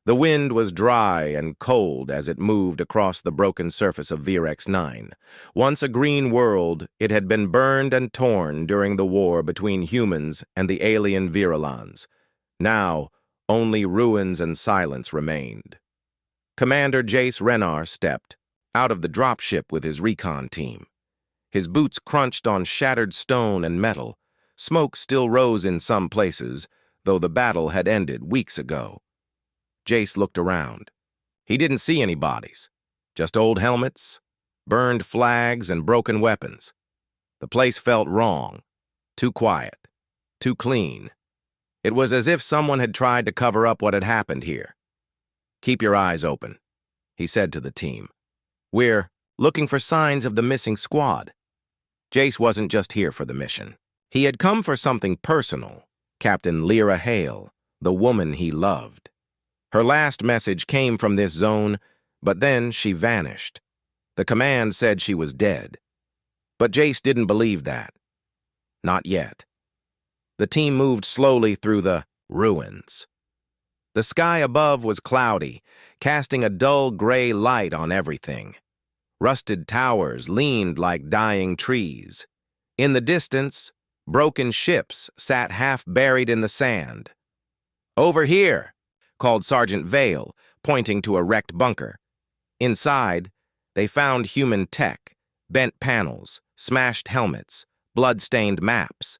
The wind was dry and cold as it moved across the broken surface of Virex 9. Once a green world, it had been burned and torn during the war between humans and the alien Virulons. Now, only ruins and silence remained. Commander Jace Renar stepped out of the dropship with his recon team. His boots crunched on shattered stone and metal. Smoke still rose in some places, though the battle had ended weeks ago. Jace looked around. He didn't see any bodies, just old helmets, burned flags, and broken weapons. The place felt wrong, too quiet, too clean. It was as if someone had tried to cover up what had happened here. "Keep your eyes open," he said to the team. "We're looking for signs of the missing squad." Jace wasn't just here for the mission. He had come for something personal. Captain Lyra Hale, the woman he loved. Her last message came from this zone, but then she vanished. The command said she was dead. But Jace didn't believe that. Not yet. The team moved slowly through the ruins. The sky above was cloudy, casting a dull gray light on everything. Rusted towers leaned like dying trees. In the distance, broken ships sat half buried in the sand. "Over here," called Sergeant Vale, pointing to a wrecked bunker. Inside, they found human tech, bent panels, smashed helmets, blood-stained maps,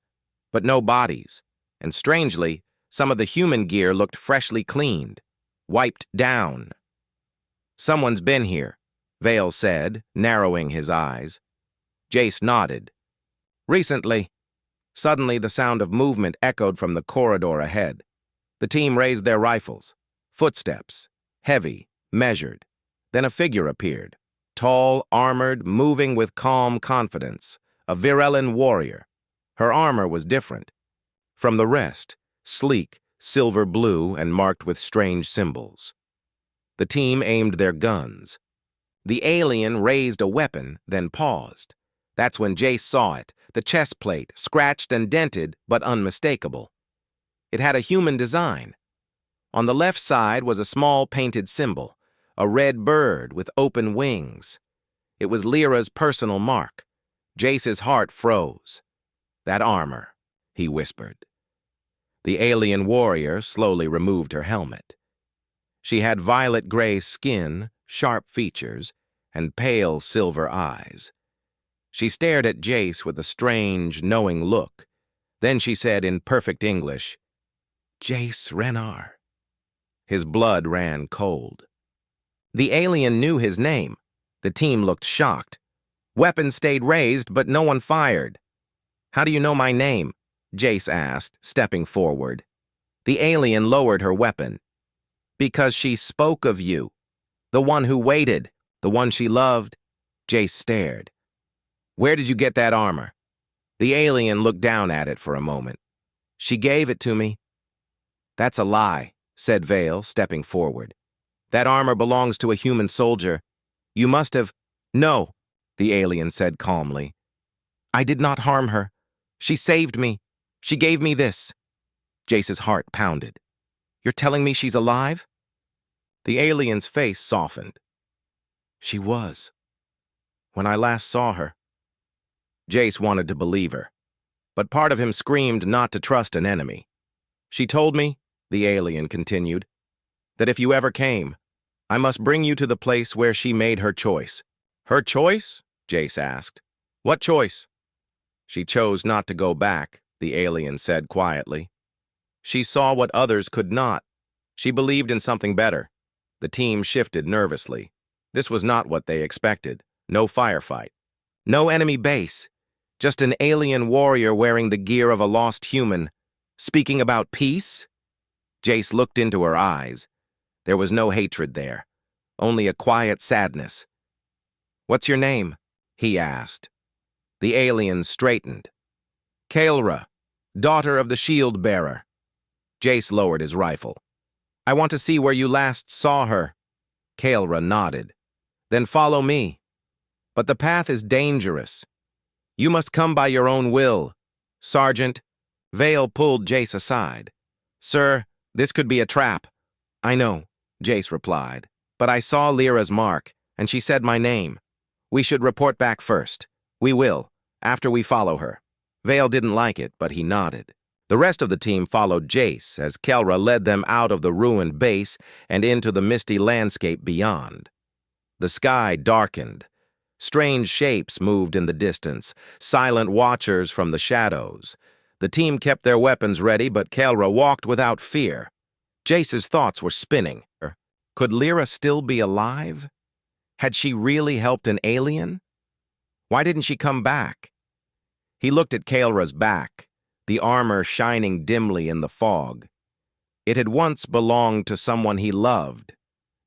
but no bodies, and strangely, some of the human gear looked freshly cleaned, wiped down. "Someone's been here," Vale said, narrowing his eyes. Jace nodded. "Recently." Suddenly, the sound of movement echoed from the corridor ahead. The team raised their rifles. Footsteps, heavy, measured. Then a figure appeared, tall, armored, moving with calm confidence, a Virellan warrior. Her armor was different from the rest, sleek, silver blue, and marked with strange symbols. The team aimed their guns. The alien raised a weapon, then paused. That's when Jace saw it, the chest plate, scratched and dented, but unmistakable. It had a human design. On the left side was a small painted symbol, a red bird with open wings. It was Lyra's personal mark. Jace's heart froze. "That armor," he whispered. The alien warrior slowly removed her helmet. She had violet-gray skin, sharp features, and pale silver eyes. She stared at Jace with a strange, knowing look. Then she said in perfect English, "Jace Renar." His blood ran cold. The alien knew his name. The team looked shocked. Weapons stayed raised, but no one fired. "How do you know my name?" Jace asked, stepping forward. The alien lowered her weapon. "Because she spoke of you. The one who waited, the one she loved." Jace stared. "Where did you get that armor?" The alien looked down at it for a moment. "She gave it to me." "That's a lie," said Vale, stepping forward. "That armor belongs to a human soldier. You must have—" "No," the alien said calmly. "I did not harm her. She saved me. She gave me this." Jace's heart pounded. "You're telling me she's alive?" The alien's face softened. "She was. When I last saw her." Jace wanted to believe her, but part of him screamed not to trust an enemy. "She told me," the alien continued, "that if you ever came, I must bring you to the place where she made her choice." "Her choice?" Jace asked. "What choice?" "She chose not to go back," the alien said quietly. "She saw what others could not. She believed in something better." The team shifted nervously. This was not what they expected. No firefight. No enemy base. Just an alien warrior wearing the gear of a lost human. Speaking about peace? Jace looked into her eyes. There was no hatred there. Only a quiet sadness. "What's your name?" he asked. The alien straightened. "Kaelra, daughter of the shield bearer." Jace lowered his rifle. "I want to see where you last saw her." Kaelra nodded. "Then follow me. But the path is dangerous. You must come by your own will." "Sergeant," Vale pulled Jace aside. "Sir, this could be a trap." "I know. Jace replied. But I saw Lyra's mark, and she said my name. We should report back first. We will, after we follow her. Vale didn't like it, but he nodded. The rest of the team followed Jace as Kelra led them out of the ruined base and into the misty landscape beyond. The sky darkened. Strange shapes moved in the distance, silent watchers from the shadows. The team kept their weapons ready, but Kelra walked without fear. Jace's thoughts were spinning. Could Lyra still be alive? Had she really helped an alien? Why didn't she come back? He looked at Kelra's back, the armor shining dimly in the fog. It had once belonged to someone he loved.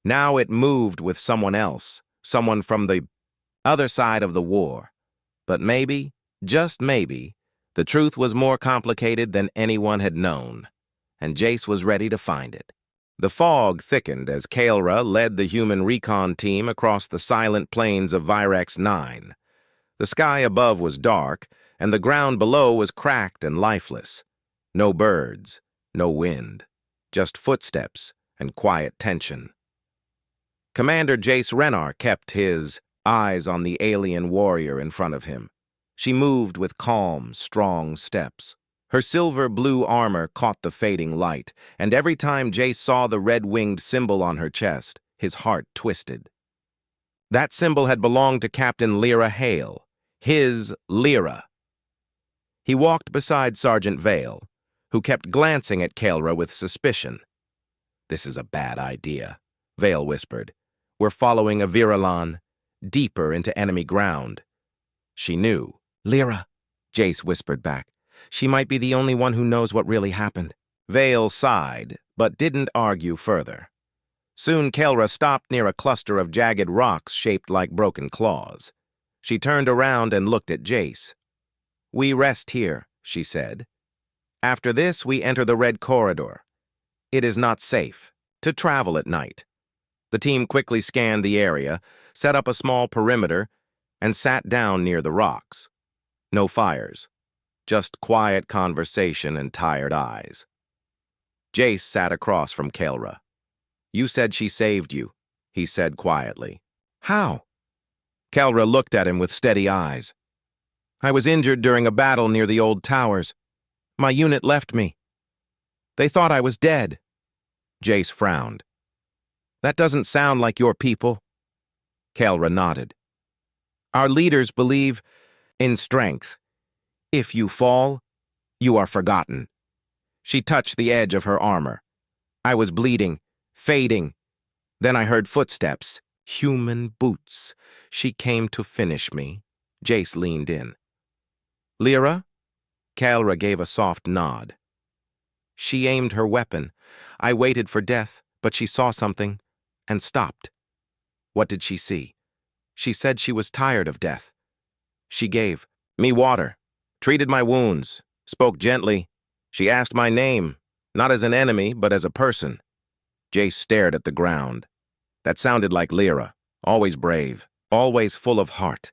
Now it moved with someone else, someone from the other side of the war. But maybe, just maybe, the truth was more complicated than anyone had known, and Jace was ready to find it. The fog thickened as Kelra led the human recon team across the silent plains of Virex 9. The sky above was dark, and the ground below was cracked and lifeless. No birds, no wind, just footsteps and quiet tension. Commander Jace Renar kept his eyes on the alien warrior in front of him. She moved with calm, strong steps. Her silver-blue armor caught the fading light, and every time Jace saw the red-winged symbol on her chest, his heart twisted. That symbol had belonged to Captain Lyra Hale, his Lyra. He walked beside Sergeant Vale, who kept glancing at Kelra with suspicion. "This is a bad idea," Vale whispered. "We're following a Virilan deeper into enemy ground." She knew. "Lyra," Jace whispered back. "She might be the only one who knows what really happened." Vale sighed, but didn't argue further. Soon Kelra stopped near a cluster of jagged rocks shaped like broken claws. She turned around and looked at Jace. "We rest here," she said. "After this, we enter the Red Corridor. It is not safe to travel at night." The team quickly scanned the area, set up a small perimeter, and sat down near the rocks. No fires, just quiet conversation and tired eyes. Jace sat across from Kelra. "You said she saved you," he said quietly. "How?" Kelra looked at him with steady eyes. "I was injured during a battle near the old towers. My unit left me. They thought I was dead." Jace frowned. "That doesn't sound like your people." Kelra nodded. "Our leaders believe in strength. If you fall, you are forgotten." She touched the edge of her armor. I was bleeding, fading. Then I heard footsteps. Human boots. She came to finish me. Jace leaned in. "Lyra?" Kelra gave a soft nod. She aimed her weapon. I waited for death, but she saw something and stopped. What did she see? She said she was tired of death. She gave me water, treated my wounds, spoke gently. She asked my name, not as an enemy, but as a person. Jace stared at the ground. That sounded like Lyra, always brave, always full of heart.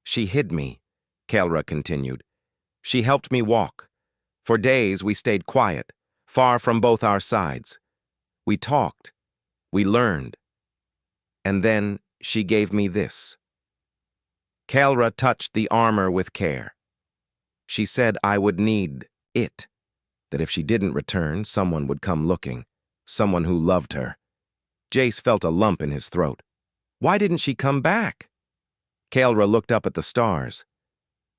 "She hid me," Kelra continued. "She helped me walk. For days we stayed quiet, far from both our sides. We talked. We learned. And then she gave me this." Kelra touched the armor with care. She said I would need it, that if she didn't return, someone would come looking, someone who loved her. Jace felt a lump in his throat. Why didn't she come back? Kelra looked up at the stars.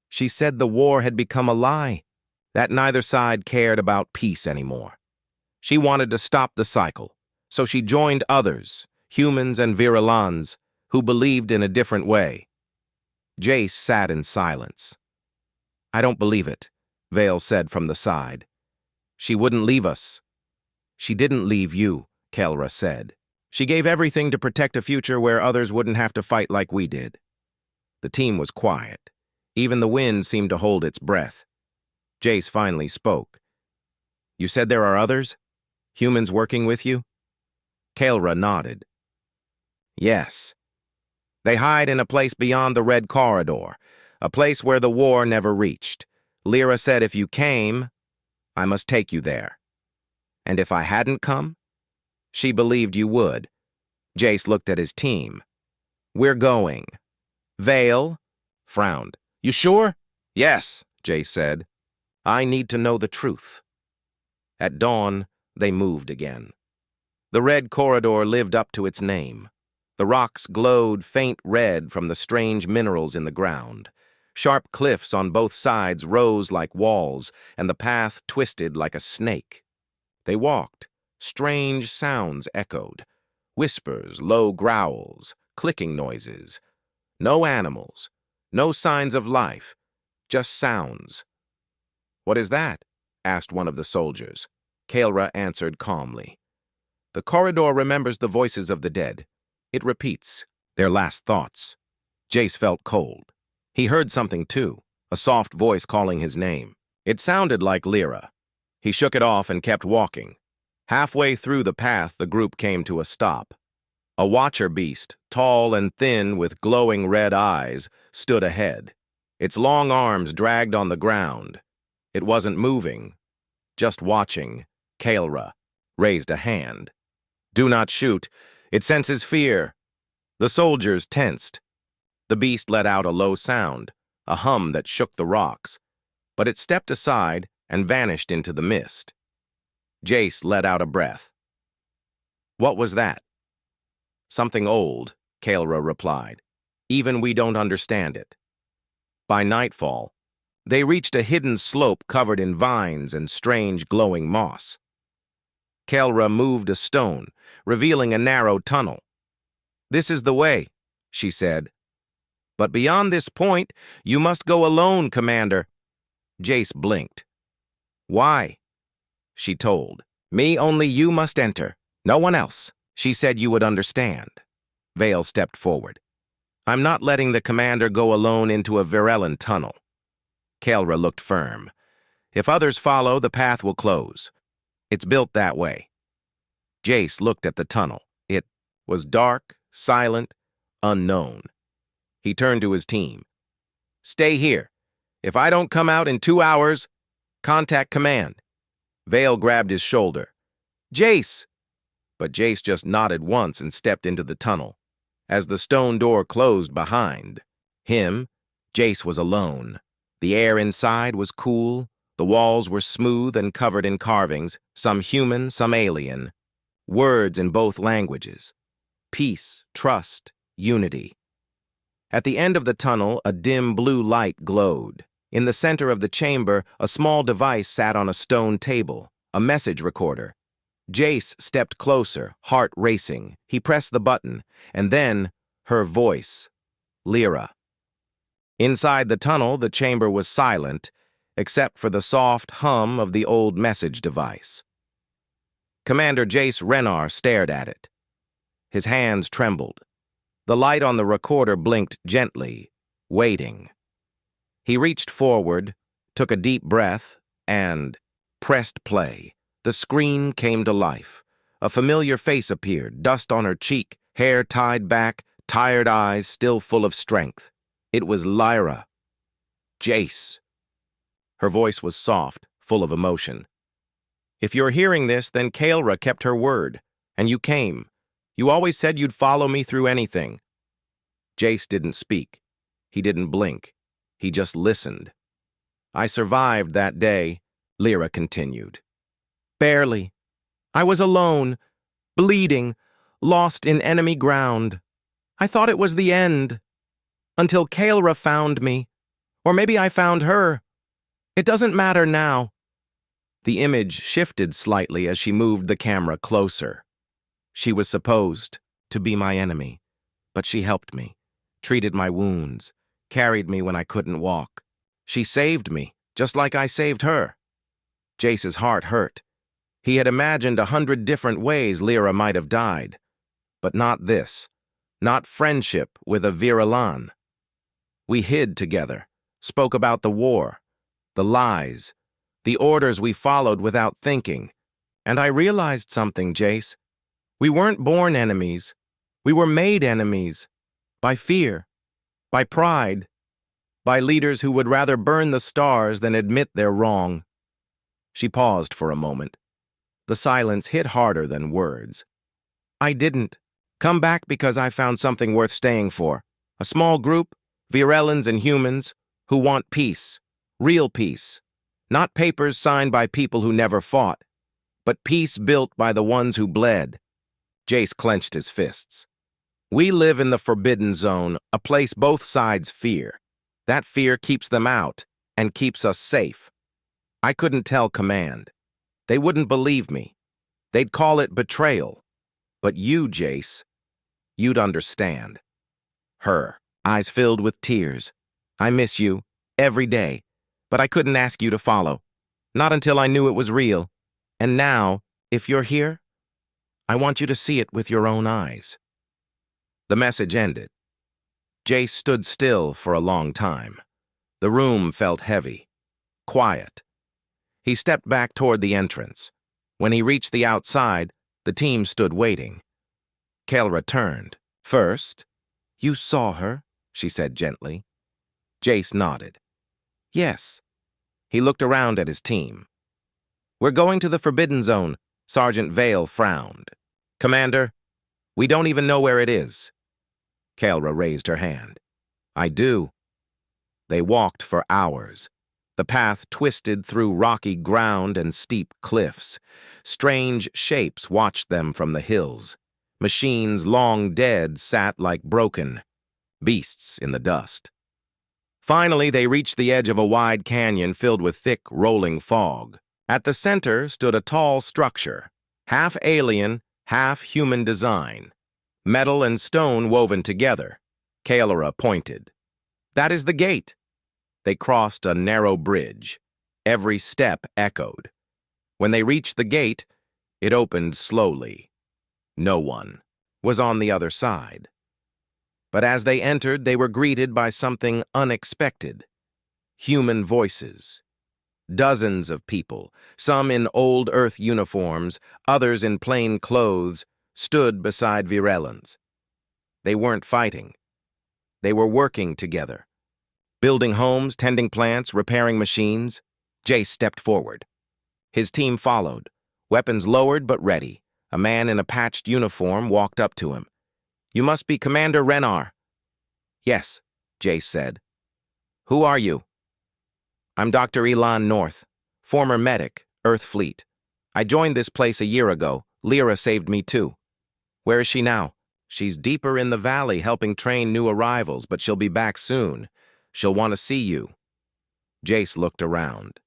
She said the war had become a lie, that neither side cared about peace anymore. She wanted to stop the cycle, so she joined others, humans and Virilans, who believed in a different way. Jace sat in silence. "I don't believe it," Vale said from the side. "She wouldn't leave us." "She didn't leave you," Kelra said. "She gave everything to protect a future where others wouldn't have to fight like we did." The team was quiet. Even the wind seemed to hold its breath. Jace finally spoke. "You said there are others? Humans working with you?" Kelra nodded. "Yes. They hide in a place beyond the Red Corridor, a place where the war never reached. Lyra said if you came, I must take you there. And if I hadn't come, She believed you would. Jace looked at his team. We're going. Vale frowned. You sure? Yes, Jace said. I need to know the truth. At dawn, they moved again. The red corridor lived up to its name. The rocks glowed faint red from the strange minerals in the ground. Sharp cliffs on both sides rose like walls, and the path twisted like a snake. They walked. Strange sounds echoed. Whispers, low growls, clicking noises. No animals. No signs of life. Just sounds. What is that? Asked one of the soldiers. Kaelra answered calmly. The corridor remembers the voices of the dead. It repeats their last thoughts. Jace felt cold. He heard something too, a soft voice calling his name. It sounded like Lyra. He shook it off and kept walking. Halfway through the path, the group came to a stop. A watcher beast, tall and thin with glowing red eyes, stood ahead. Its long arms dragged on the ground. It wasn't moving, just watching. Kaelra raised a hand. Do not shoot. It senses fear. The soldiers tensed. The beast let out a low sound, a hum that shook the rocks, but it stepped aside and vanished into the mist. Jace let out a breath. What was that? Something old, Kaelra replied. Even we don't understand it. By nightfall, they reached a hidden slope covered in vines and strange glowing moss. Kaelra moved a stone, revealing a narrow tunnel. This is the way, she said. But beyond this point, you must go alone, Commander. Jace blinked. Why? She told. Me only you must enter. No one else. She said you would understand. Vale stepped forward. I'm not letting the commander go alone into a Virellan tunnel. Kaelra looked firm. If others follow, the path will close. It's built that way. Jace looked at the tunnel. It was dark, silent, unknown. He turned to his team. Stay here. If I don't come out in 2 hours, contact command. Vale grabbed his shoulder. Jace! But Jace just nodded once and stepped into the tunnel. As the stone door closed behind him, Jace was alone. The air inside was cool. The walls were smooth and covered in carvings, some human, some alien. Words in both languages. Peace, trust, unity. At the end of the tunnel, a dim blue light glowed. In the center of the chamber, a small device sat on a stone table, a message recorder. Jace stepped closer, heart racing. He pressed the button, and then her voice, Lyra. Inside the tunnel, the chamber was silent, except for the soft hum of the old message device. Commander Jace Renar stared at it. His hands trembled. The light on the recorder blinked gently, waiting. He reached forward, took a deep breath, and pressed play. The screen came to life. A familiar face appeared, dust on her cheek, hair tied back, tired eyes still full of strength. It was Lyra. Jace. Her voice was soft, full of emotion. If you're hearing this, then Kaelra kept her word, and you came. You always said you'd follow me through anything. Jace didn't speak. He didn't blink. He just listened. I survived that day, Lyra continued. Barely. I was alone, bleeding, lost in enemy ground. I thought it was the end. Until Kaelra found me. Or maybe I found her. It doesn't matter now. The image shifted slightly as she moved the camera closer. She was supposed to be my enemy, but she helped me, treated my wounds, carried me when I couldn't walk. She saved me, just like I saved her. Jace's heart hurt. He had imagined 100 different ways Lyra might have died, but not this, not friendship with a Virellan. We hid together, spoke about the war, the lies, the orders we followed without thinking, and I realized something, Jace. We weren't born enemies. We were made enemies. By fear. By pride. By leaders who would rather burn the stars than admit they're wrong. She paused for a moment. The silence hit harder than words. I didn't. Come back because I found something worth staying for. A small group, Virellans and humans, who want peace. Real peace. Not papers signed by people who never fought, but peace built by the ones who bled. Jace clenched his fists. We live in the Forbidden Zone, a place both sides fear. That fear keeps them out and keeps us safe. I couldn't tell Command. They wouldn't believe me. They'd call it betrayal. But you, Jace, you'd understand. Her, eyes filled with tears. I miss you, every day, but I couldn't ask you to follow. Not until I knew it was real. And now, if you're here, I want you to see it with your own eyes. The message ended. Jace stood still for a long time. The room felt heavy, quiet. He stepped back toward the entrance. When he reached the outside, the team stood waiting. Kaelra turned. First, you saw her, she said gently. Jace nodded. Yes. He looked around at his team. We're going to the Forbidden Zone, Sergeant Vale frowned. Commander, we don't even know where it is. Kaelra raised her hand. I do. They walked for hours. The path twisted through rocky ground and steep cliffs. Strange shapes watched them from the hills. Machines long dead sat like broken beasts in the dust. Finally, they reached the edge of a wide canyon filled with thick, rolling fog. At the center stood a tall structure, half alien, half human design. Metal and stone woven together. Kaelra pointed. That is the gate. They crossed a narrow bridge. Every step echoed. When they reached the gate, it opened slowly. No one was on the other side. But as they entered, they were greeted by something unexpected. Human voices. Dozens of people, some in old Earth uniforms, others in plain clothes, stood beside Virellans. They weren't fighting. They were working together. Building homes, tending plants, repairing machines. Jace stepped forward. His team followed, weapons lowered but ready. A man in a patched uniform walked up to him. You must be Commander Renar. Yes, Jace said. Who are you? I'm Dr. Elan North, former medic, Earth Fleet. I joined this place a year ago. Lyra saved me too. Where is she now? She's deeper in the valley helping train new arrivals, but she'll be back soon. She'll want to see you. Jace looked around.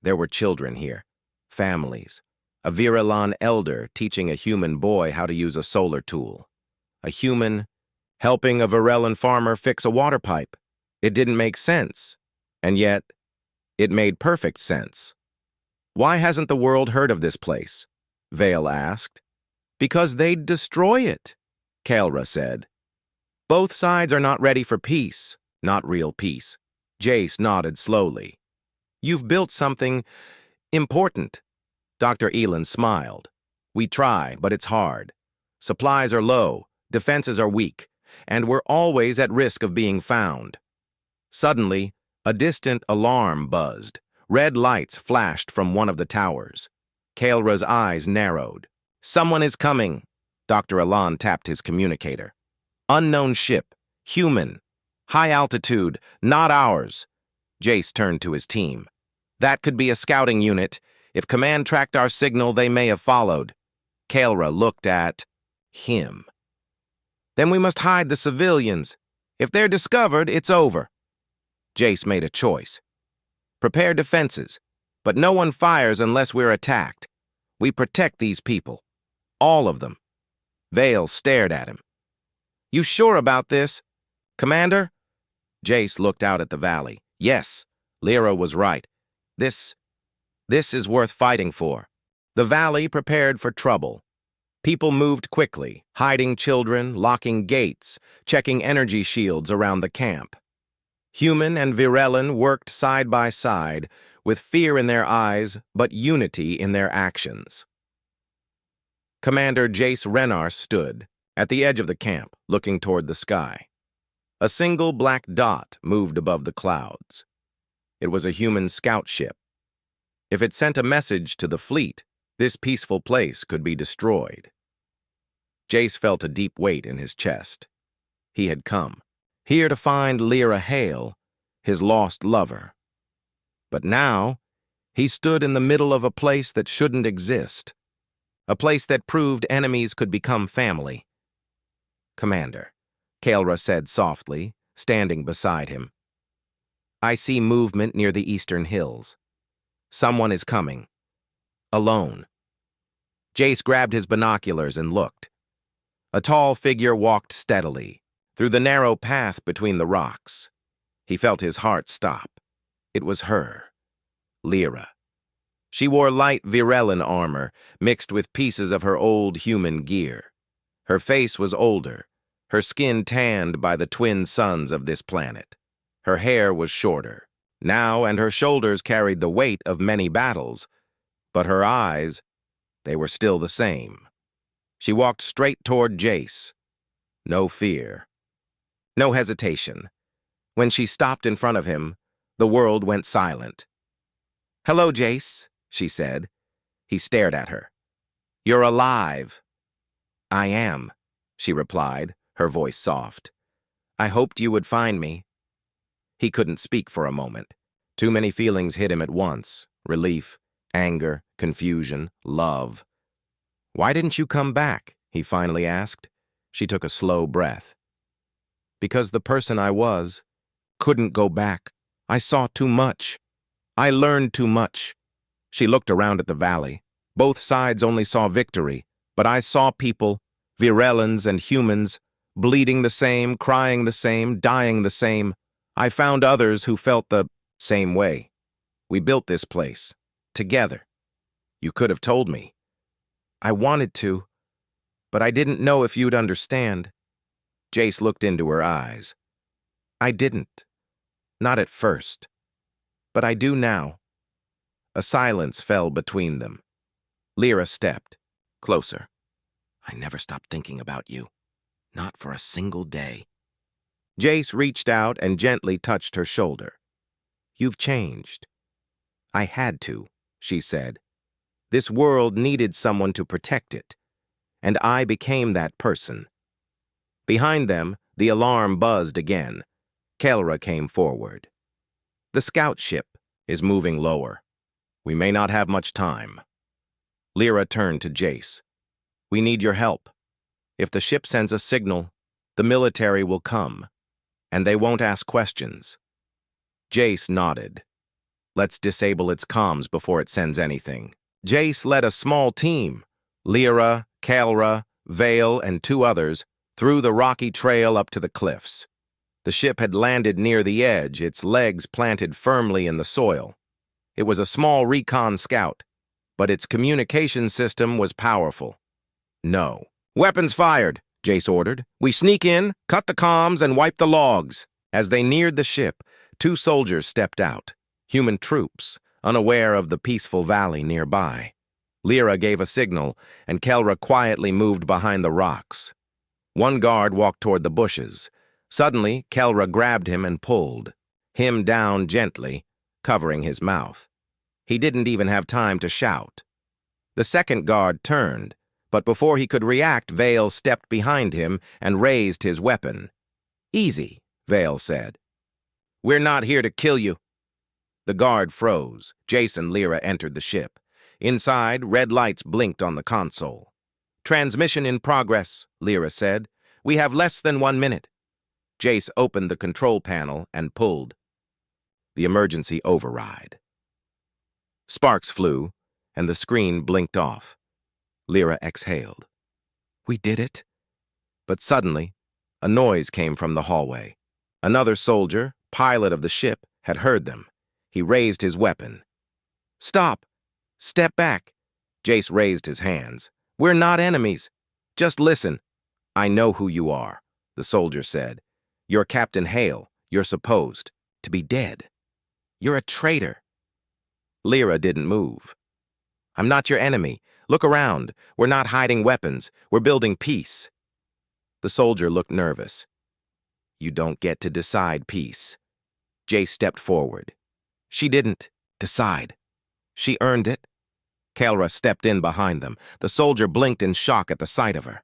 There were children here, families. A Virellan elder teaching a human boy how to use a solar tool. A human helping a Virellan farmer fix a water pipe. It didn't make sense, and yet it made perfect sense. Why hasn't the world heard of this place? Vale asked. Because they'd destroy it, Kaelra said. Both sides are not ready for peace, not real peace. Jace nodded slowly. You've built something important. Dr. Elan smiled. We try, but it's hard. Supplies are low, defenses are weak, and we're always at risk of being found. Suddenly, a distant alarm buzzed. Red lights flashed from one of the towers. Kaelra's eyes narrowed. Someone is coming. Dr. Elan tapped his communicator. Unknown ship. Human. High altitude. Not ours. Jace turned to his team. That could be a scouting unit. If Command tracked our signal, they may have followed. Kaelra looked at him. Then we must hide the civilians. If they're discovered, it's over. Jace made a choice. Prepare defenses, but no one fires unless we're attacked. We protect these people. All of them. Vale stared at him. You sure about this? Commander? Jace looked out at the valley. Yes, Lyra was right. This is worth fighting for. The valley prepared for trouble. People moved quickly, hiding children, locking gates, checking energy shields around the camp. Human and Virellan worked side by side, with fear in their eyes, but unity in their actions. Commander Jace Renar stood at the edge of the camp, looking toward the sky. A single black dot moved above the clouds. It was a human scout ship. If it sent a message to the fleet, this peaceful place could be destroyed. Jace felt a deep weight in his chest. He had come, here to find Lyra Hale, his lost lover. But now, he stood in the middle of a place that shouldn't exist, a place that proved enemies could become family. "Commander," Kaelra said softly, standing beside him. "I see movement near the eastern hills. Someone is coming. Alone." Jace grabbed his binoculars and looked. A tall figure walked steadily through the narrow path between the rocks. He felt his heart stop. It was her, Lyra. She wore light Virelin armor mixed with pieces of her old human gear. Her face was older, her skin tanned by the twin suns of this planet. Her hair was shorter now, and her shoulders carried the weight of many battles, but her eyes, they were still the same. She walked straight toward Jace. No fear. No hesitation. When she stopped in front of him, the world went silent. "Hello, Jace," she said. He stared at her. "You're alive." "I am," she replied, her voice soft. "I hoped you would find me." He couldn't speak for a moment. Too many feelings hit him at once: relief, anger, confusion, love. "Why didn't you come back?" he finally asked. She took a slow breath. "Because the person I was couldn't go back. I saw too much. I learned too much." She looked around at the valley. Both sides only saw victory, but I saw people, Virelins and humans, bleeding the same, crying the same, dying the same. I found others who felt the same way. We built this place, together. You could have told me. I wanted to, but I didn't know if you'd understand. Jace looked into her eyes. I didn't. Not at first. But I do now. A silence fell between them. Lyra stepped closer. I never stopped thinking about you. Not for a single day. Jace reached out and gently touched her shoulder. You've changed. I had to, she said. This world needed someone to protect it, and I became that person. Behind them, the alarm buzzed again. Kaelra came forward. The scout ship is moving lower. We may not have much time. Lyra turned to Jace. We need your help. If the ship sends a signal, the military will come, and they won't ask questions. Jace nodded. Let's disable its comms before it sends anything. Jace led a small team, Lyra, Kaelra, Vale, and 2 others, through the rocky trail up to the cliffs. The ship had landed near the edge, its legs planted firmly in the soil. It was a small recon scout, but its communication system was powerful. No. Weapons fired, Jace ordered. We sneak in, cut the comms, and wipe the logs. As they neared the ship, 2 soldiers stepped out, human troops, unaware of the peaceful valley nearby. Lyra gave a signal, and Kaelra quietly moved behind the rocks. One guard walked toward the bushes. Suddenly, Kaelra grabbed him and pulled him down gently, covering his mouth. He didn't even have time to shout. The second guard turned, but before he could react, Vale stepped behind him and raised his weapon. Easy, Vale said. We're not here to kill you. The guard froze. Jace and Lyra entered the ship. Inside, red lights blinked on the console. Transmission in progress, Lyra said. We have less than 1 minute. Jace opened the control panel and pulled. The emergency override. Sparks flew, and the screen blinked off. Lyra exhaled. We did it. But suddenly, a noise came from the hallway. Another soldier, pilot of the ship, had heard them. He raised his weapon. Stop! Step back! Jace raised his hands. We're not enemies. Just listen. I know who you are, the soldier said. You're Captain Hale. You're supposed to be dead. You're a traitor. Lyra didn't move. I'm not your enemy. Look around. We're not hiding weapons. We're building peace. The soldier looked nervous. You don't get to decide peace. Jace stepped forward. She didn't decide. She earned it. Kaelra stepped in behind them. The soldier blinked in shock at the sight of her.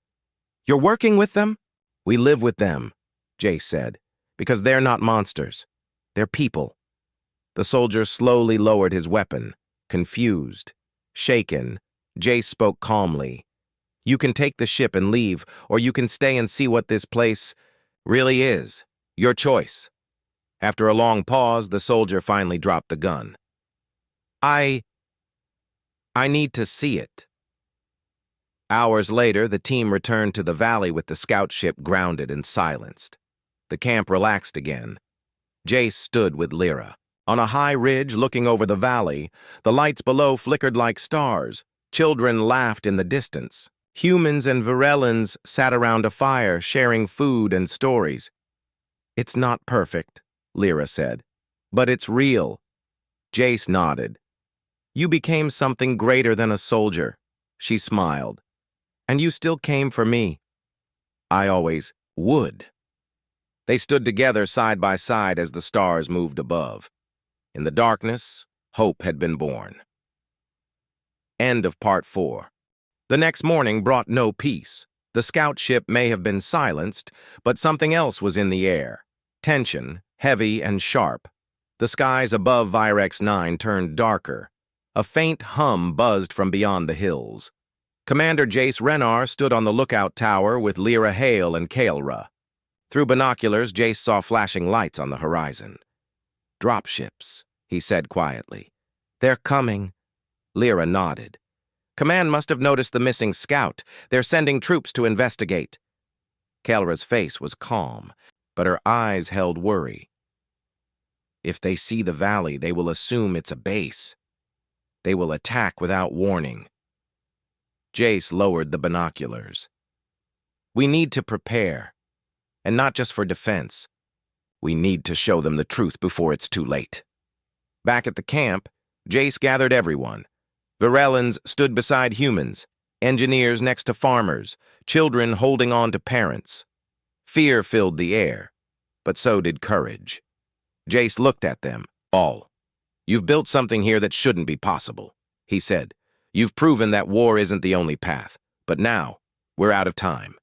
You're working with them? We live with them, Jace said, because they're not monsters. They're people. The soldier slowly lowered his weapon, confused. Shaken, Jace spoke calmly. You can take the ship and leave, or you can stay and see what this place really is. Your choice. After a long pause, the soldier finally dropped the gun. I need to see it. Hours later, the team returned to the valley with the scout ship grounded and silenced. The camp relaxed again. Jace stood with Lyra. On a high ridge looking over the valley, the lights below flickered like stars. Children laughed in the distance. Humans and Virellans sat around a fire, sharing food and stories. It's not perfect, Lyra said, but it's real. Jace nodded. You became something greater than a soldier, she smiled. And you still came for me. I always would. They stood together side by side as the stars moved above. In the darkness, hope had been born. End of Part 4. The next morning brought no peace. The scout ship may have been silenced, but something else was in the air. Tension, heavy and sharp. The skies above Virex 9 turned darker. A faint hum buzzed from beyond the hills. Commander Jace Renar stood on the lookout tower with Lyra Hale and Kael'ra. Through binoculars, Jace saw flashing lights on the horizon. Dropships, he said quietly. They're coming. Lyra nodded. Command must have noticed the missing scout. They're sending troops to investigate. Kael'ra's face was calm, but her eyes held worry. If they see the valley, they will assume it's a base. They will attack without warning. Jace lowered the binoculars. We need to prepare, and not just for defense. We need to show them the truth before it's too late. Back at the camp, Jace gathered everyone. Virellans stood beside humans, engineers next to farmers, children holding on to parents. Fear filled the air, but so did courage. Jace looked at them, all. You've built something here that shouldn't be possible, he said. You've proven that war isn't the only path, but now, we're out of time.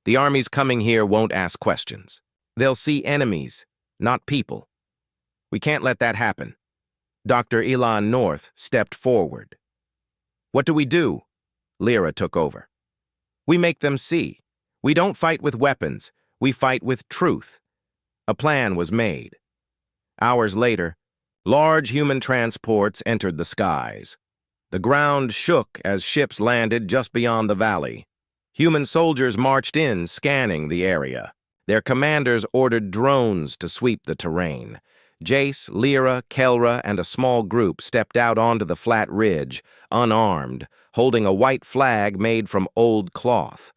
The armies coming here won't ask questions. They'll see enemies, not people. We can't let that happen. Dr. Elon North stepped forward. What do we do? Lyra took over. We make them see. We don't fight with weapons. We fight with truth. A plan was made. Hours later, large human transports entered the skies. The ground shook as ships landed just beyond the valley. Human soldiers marched in, scanning the area. Their commanders ordered drones to sweep the terrain. Jace, Lyra, Kael'ra, and a small group stepped out onto the flat ridge, unarmed, holding a white flag made from old cloth.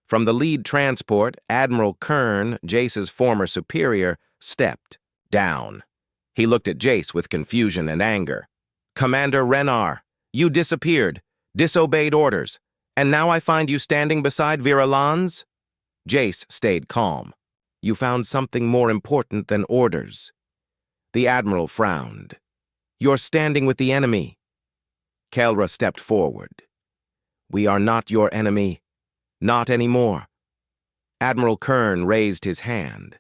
From the lead transport, Admiral Kern, Jace's former superior, stepped down. He looked at Jace with confusion and anger. Commander Renar, you disappeared, disobeyed orders, and now I find you standing beside Virellans? Jace stayed calm. You found something more important than orders. The Admiral frowned. You're standing with the enemy. Kael'ra stepped forward. We are not your enemy. Not anymore. Admiral Kern raised his hand.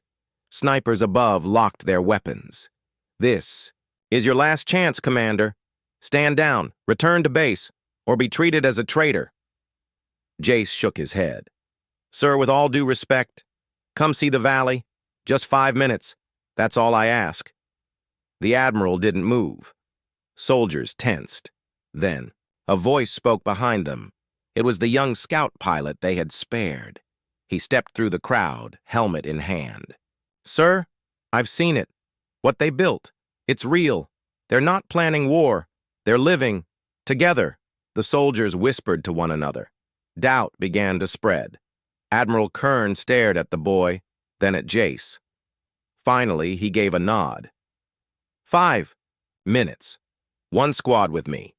Snipers above locked their weapons. This is your last chance, Commander. Stand down, return to base, or be treated as a traitor. Jace shook his head. Sir, with all due respect, come see the valley. Just 5 minutes. That's all I ask. The Admiral didn't move. Soldiers tensed. Then, a voice spoke behind them. It was the young scout pilot they had spared. He stepped through the crowd, helmet in hand. Sir, I've seen it. What they built. It's real. They're not planning war. They're living. Together. The soldiers whispered to one another. Doubt began to spread. Admiral Kern stared at the boy, then at Jace. Finally, he gave a nod. 5 minutes. One squad with me.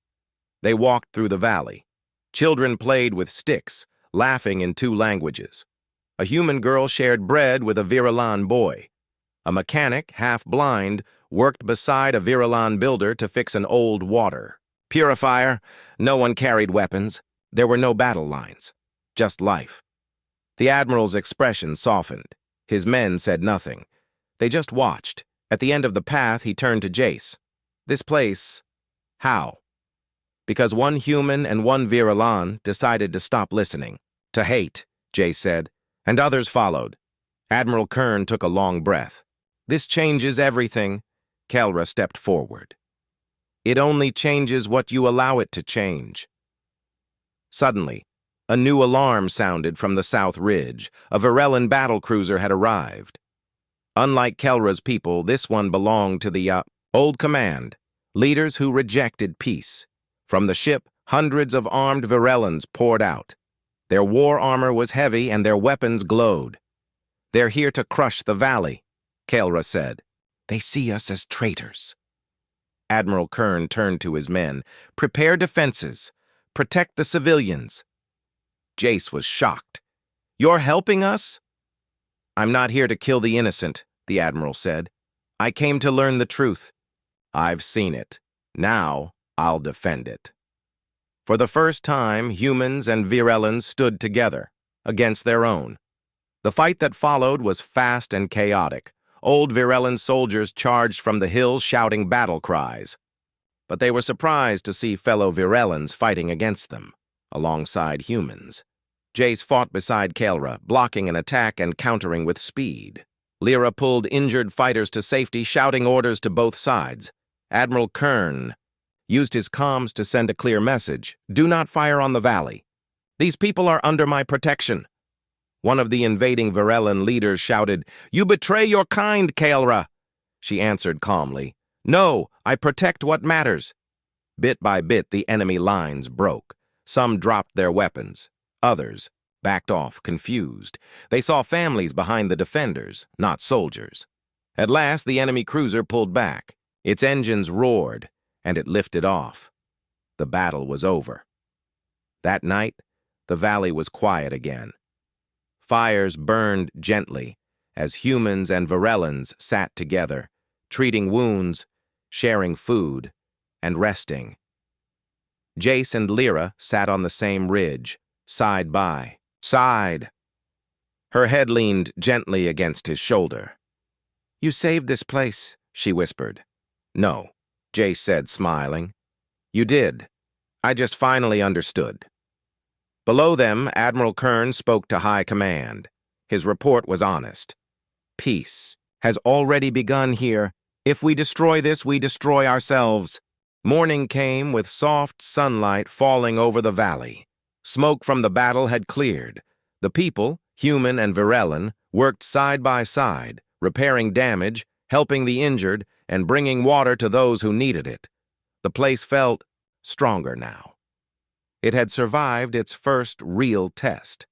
They walked through the valley. Children played with sticks, laughing in 2 languages. A human girl shared bread with a Virellan boy. A mechanic, half blind, worked beside a Virellan builder to fix an old water purifier. No one carried weapons. There were no battle lines. Just life. The Admiral's expression softened. His men said nothing. They just watched. At the end of the path, he turned to Jace. This place, how? Because one human and one Viralan decided to stop listening. To hate, Jace said, and others followed. Admiral Kern took a long breath. This changes everything. Kelra stepped forward. It only changes what you allow it to change. Suddenly, a new alarm sounded from the South Ridge. A Virellan battlecruiser had arrived. Unlike Kelra's people, this one belonged to the Old Command, leaders who rejected peace. From the ship, hundreds of armed Virellans poured out. Their war armor was heavy and their weapons glowed. They're here to crush the valley, Kelra said. They see us as traitors. Admiral Kern turned to his men. Prepare defenses. Protect the civilians. Jace was shocked. You're helping us? I'm not here to kill the innocent, the Admiral said. I came to learn the truth. I've seen it. Now I'll defend it. For the first time, humans and Virellans stood together, against their own. The fight that followed was fast and chaotic. Old Virellan soldiers charged from the hills shouting battle cries. But they were surprised to see fellow Virellans fighting against them, alongside humans. Jace fought beside Kelra, blocking an attack and countering with speed. Lyra pulled injured fighters to safety, shouting orders to both sides. Admiral Kern used his comms to send a clear message. Do not fire on the valley. These people are under my protection. One of the invading Virellan leaders shouted, You betray your kind, Kelra. She answered calmly, No, I protect what matters. Bit by bit, the enemy lines broke. Some dropped their weapons. Others backed off, confused. They saw families behind the defenders, not soldiers. At last, the enemy cruiser pulled back. Its engines roared, and it lifted off. The battle was over. That night, the valley was quiet again. Fires burned gently as humans and Virellans sat together, treating wounds, sharing food, and resting. Jace and Lyra sat on the same ridge, side by side. Her head leaned gently against his shoulder. You saved this place, she whispered. No, Jace said, smiling. You did. I just finally understood. Below them, Admiral Kern spoke to High Command. His report was honest. Peace has already begun here. If we destroy this, we destroy ourselves. Morning came with soft sunlight falling over the valley. Smoke from the battle had cleared. The people, human and Virellan, worked side by side, repairing damage, helping the injured, and bringing water to those who needed it. The place felt stronger now. It had survived its first real test.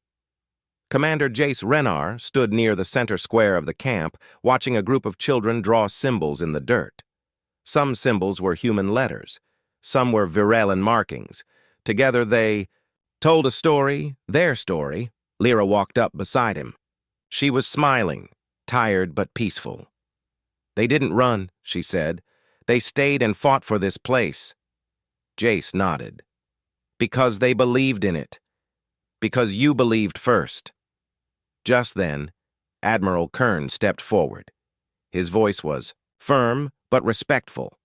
Commander Jace Renar stood near the center square of the camp, watching a group of children draw symbols in the dirt. Some symbols were human letters. Some were Virellan markings. Together they told a story, their story. Lyra walked up beside him. She was smiling, tired but peaceful. They didn't run, she said. They stayed and fought for this place. Jace nodded. Because they believed in it. Because you believed first. Just then, Admiral Kern stepped forward. His voice was firm but respectful.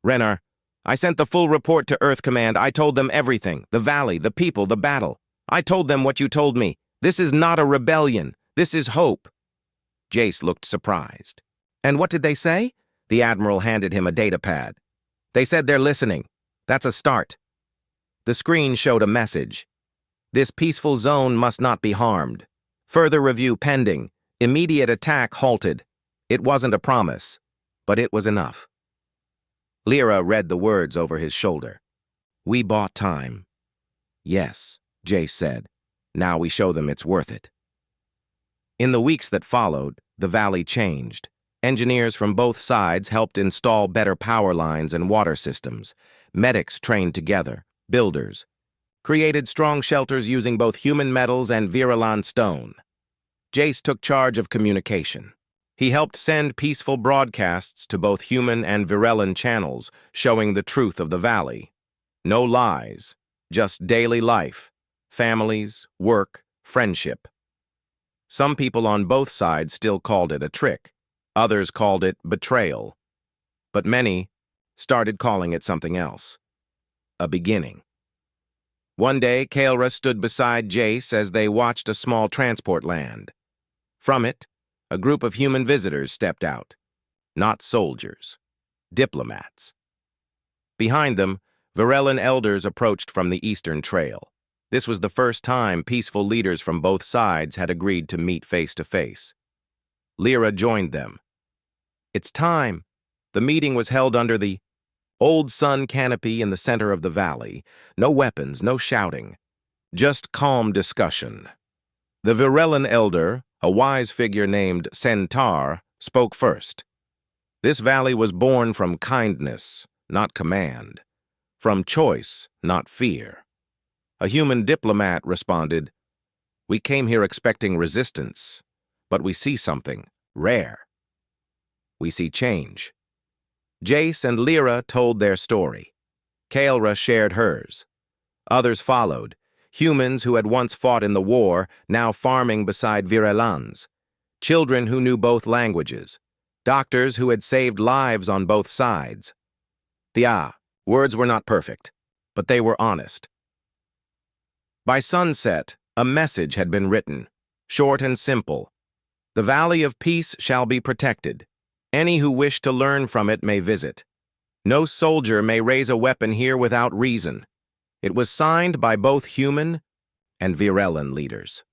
Renar, I sent the full report to Earth Command. I told them everything. The valley, the people, the battle. I told them what you told me. This is not a rebellion. This is hope. Jace looked surprised. And what did they say? The Admiral handed him a data pad. They said they're listening. That's a start. The screen showed a message. This peaceful zone must not be harmed. Further review pending. Immediate attack halted. It wasn't a promise, but it was enough. Lyra read the words over his shoulder. We bought time. Yes, Jace said. Now we show them it's worth it. In the weeks that followed, the valley changed. Engineers from both sides helped install better power lines and water systems. Medics trained together. Builders created strong shelters using both human metals and Virellan stone. Jace took charge of communication. He helped send peaceful broadcasts to both human and Virellan channels, showing the truth of the valley. No lies, just daily life, families, work, friendship. Some people on both sides still called it a trick. Others called it betrayal. But many started calling it something else. A beginning. One day, Kaelra stood beside Jace as they watched a small transport land. From it, a group of human visitors stepped out. Not soldiers. Diplomats. Behind them, Virellan elders approached from the Eastern Trail. This was the first time peaceful leaders from both sides had agreed to meet face to face. Lyra joined them. It's time. The meeting was held under the old sun canopy in the center of the valley. No weapons, no shouting. Just calm discussion. The Virellan elder, a wise figure named Centaur, spoke first. This valley was born from kindness, not command. From choice, not fear. A human diplomat responded, "We came here expecting resistance, but we see something rare. We see change." Jace and Lyra told their story. Kaelra shared hers. Others followed, humans who had once fought in the war, now farming beside Virellans, children who knew both languages, doctors who had saved lives on both sides. Words were not perfect, but they were honest. By sunset, a message had been written, short and simple. The Valley of Peace shall be protected. Any who wish to learn from it may visit. No soldier may raise a weapon here without reason. It was signed by both human and Virellan leaders.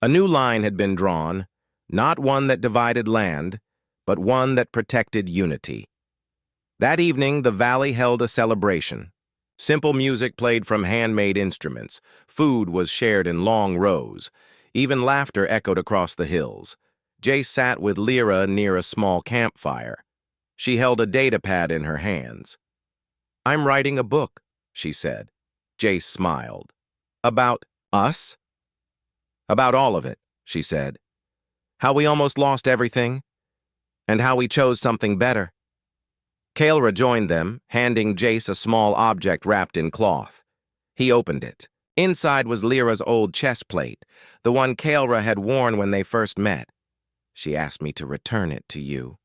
A new line had been drawn, not one that divided land, but one that protected unity. That evening, the valley held a celebration. Simple music played from handmade instruments. Food was shared in long rows. Even laughter echoed across the hills. Jace sat with Lyra near a small campfire. She held a datapad in her hands. "I'm writing a book," she said. Jace smiled. "About us?" "About all of it," she said. "How we almost lost everything, and how we chose something better." Kaelra joined them, handing Jace a small object wrapped in cloth. He opened it. Inside was Lyra's old chest plate, the one Kaelra had worn when they first met. "She asked me to return it to you,"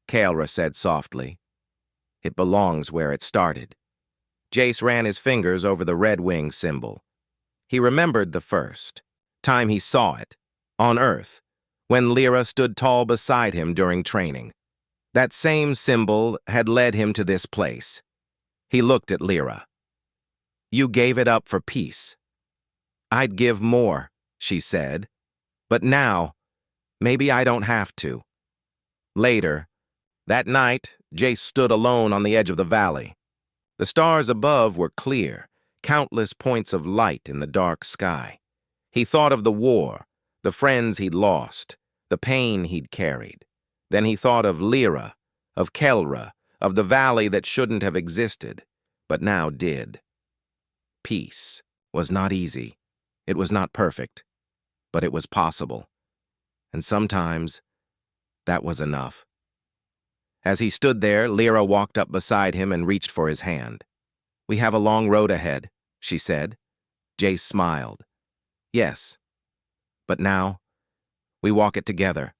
Kaelra said softly. "It belongs where it started." Jace ran his fingers over the red wing symbol. He remembered the first time he saw it, on Earth, when Lyra stood tall beside him during training. That same symbol had led him to this place. He looked at Lyra. "You gave it up for peace." "I'd give more," she said. "But now, maybe I don't have to." Later, that night, Jace stood alone on the edge of the valley. The stars above were clear, countless points of light in the dark sky. He thought of the war, the friends he'd lost, the pain he'd carried. Then he thought of Lyra, of Kaelra, of the valley that shouldn't have existed, but now did. Peace was not easy. It was not perfect, but it was possible. And sometimes, that was enough. As he stood there, Lyra walked up beside him and reached for his hand. "We have a long road ahead," she said. Jace smiled. "Yes, but now, we walk it together."